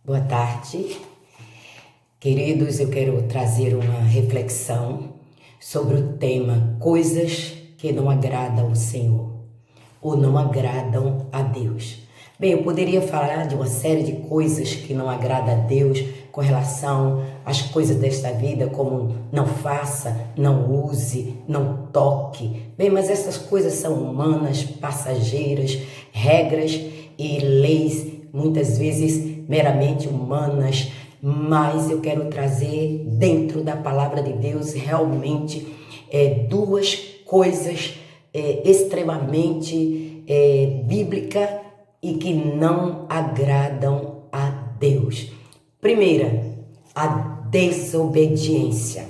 Boa tarde, queridos. Eu quero trazer uma reflexão sobre o tema coisas que não agradam ao Senhor ou não agradam a Deus. Bem, eu poderia falar de uma série de coisas que não agradam a Deus com relação às coisas desta vida, como não faça, não use, não toque. Bem, mas essas coisas são humanas, passageiras, regras e leis, muitas vezes meramente humanas, mas eu quero trazer dentro da palavra de Deus realmente duas coisas extremamente bíblicas e que não agradam a Deus. Primeira, a desobediência.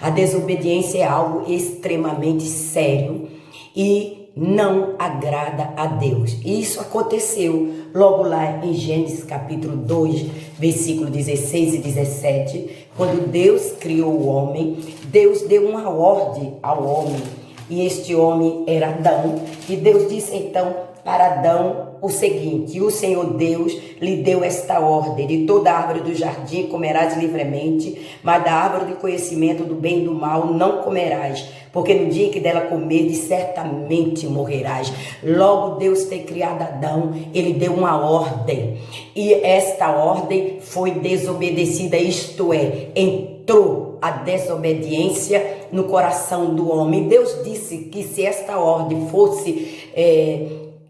A desobediência é algo extremamente sério e não agrada a Deus. E isso aconteceu logo lá em Gênesis capítulo 2, versículo 16 e 17, quando Deus criou o homem. Deus deu uma ordem ao homem, e este homem era Adão, e Deus disse então para Adão o seguinte: o Senhor Deus lhe deu esta ordem: de toda árvore do jardim comerás livremente, mas da árvore de conhecimento do bem e do mal não comerás, porque no dia que dela comerdes, certamente morrerás. Logo Deus ter criado Adão, ele deu uma ordem, e esta ordem foi desobedecida, isto é, entrou a desobediência no coração do homem. Deus disse que se esta ordem fosse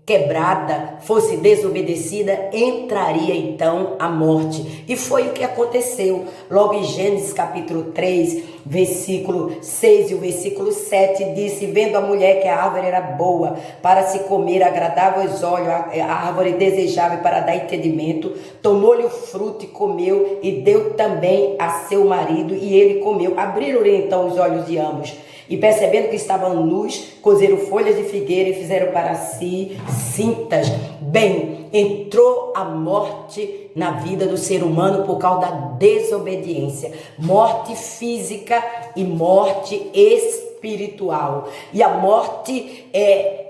quebrada, fosse desobedecida, entraria então a morte. E foi o que aconteceu. Logo em Gênesis capítulo 3, versículo 6 e o versículo 7, disse: vendo a mulher que a árvore era boa para se comer, agradável aos olhos, a árvore desejável para dar entendimento, tomou-lhe o fruto e comeu, e deu também a seu marido, e ele comeu. Abriram-lhe então os olhos de ambos, e percebendo que estavam nus, cozeram folhas de figueira e fizeram para si cintas. Bem, entrou a morte na vida do ser humano por causa da desobediência. Morte física e morte espiritual. E a morte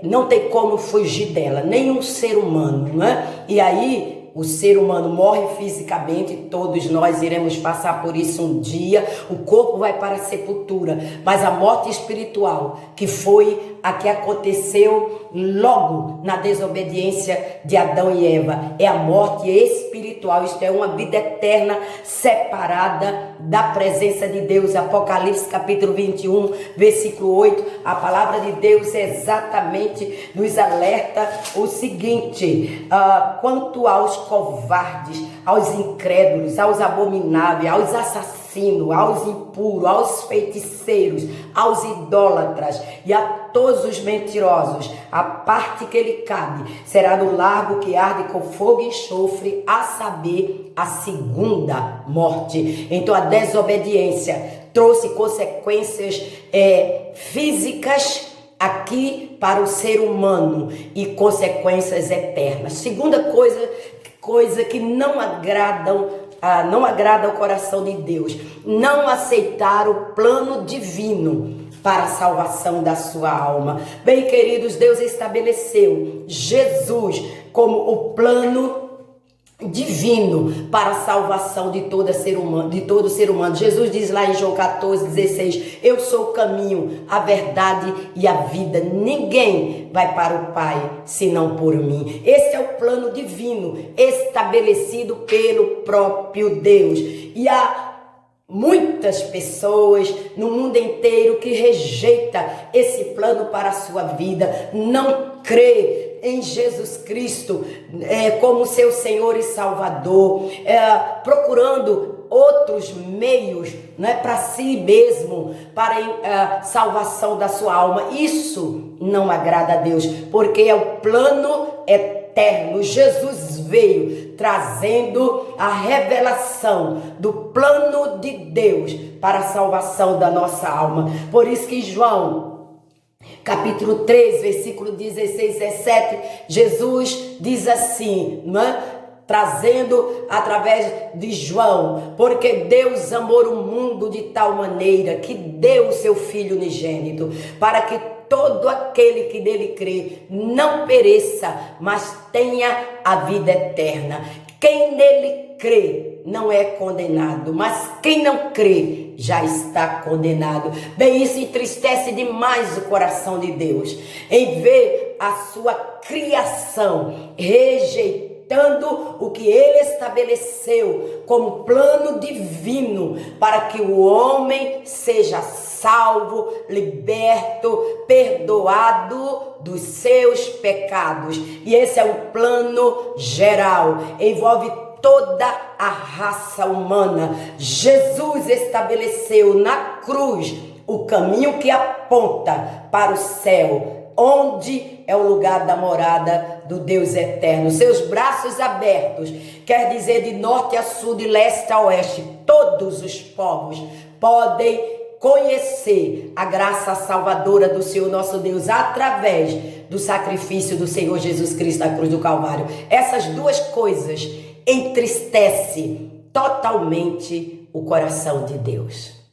não tem como fugir dela, nenhum ser humano, né? E aí o ser humano morre fisicamente, todos nós iremos passar por isso um dia, o corpo vai para a sepultura, mas a morte espiritual, que foi a que aconteceu logo na desobediência de Adão e Eva, é a morte espiritual, isto é, uma vida eterna separada da presença de Deus. Apocalipse capítulo 21, versículo 8, a palavra de Deus exatamente nos alerta o seguinte: quanto aos covardes, aos incrédulos, aos abomináveis, aos assassinos, aos impuros, aos feiticeiros, aos idólatras e a todos os mentirosos, a parte que lhe cabe será no lago que arde com fogo e enxofre, a saber, a segunda morte. Então a desobediência trouxe consequências físicas aqui para o ser humano e consequências eternas. Segunda coisa que não agrada ao coração de Deus: não aceitar o plano divino para a salvação da sua alma. Bem, queridos, Deus estabeleceu Jesus como o plano divino para a salvação de todo ser humano. Jesus diz lá em João 14:16: eu sou o caminho, a verdade e a vida. Ninguém vai para o Pai senão por mim. Esse é o plano divino estabelecido pelo próprio Deus. E há muitas pessoas no mundo inteiro que rejeita esse plano para a sua vida, não crê em Jesus Cristo como seu Senhor e Salvador, procurando outros meios, para si mesmo, para a salvação da sua alma. Isso não agrada a Deus, porque é o plano eterno. Jesus veio trazendo a revelação do plano de Deus para a salvação da nossa alma. Por isso que João capítulo 3, versículo 16 e 17, Jesus diz assim, trazendo através de João: porque Deus amou o mundo de tal maneira que deu o seu Filho unigênito, para que todo aquele que nele crê não pereça, mas tenha a vida eterna. quem nele crê não é condenado, mas quem não crê já está condenado. Bem, isso entristece demais o coração de Deus, em ver a sua criação rejeitando o que ele estabeleceu como plano divino para que o homem seja salvo, liberto, perdoado dos seus pecados. E esse é um plano geral, envolve toda a raça humana. Jesus estabeleceu na cruz o caminho que aponta para o céu, onde é o lugar da morada do Deus eterno. Seus braços abertos, quer dizer, de norte a sul, de leste a oeste, todos os povos podem conhecer a graça salvadora do Senhor nosso Deus através do sacrifício do Senhor Jesus Cristo na cruz do Calvário. Essas duas coisas entristecem totalmente o coração de Deus.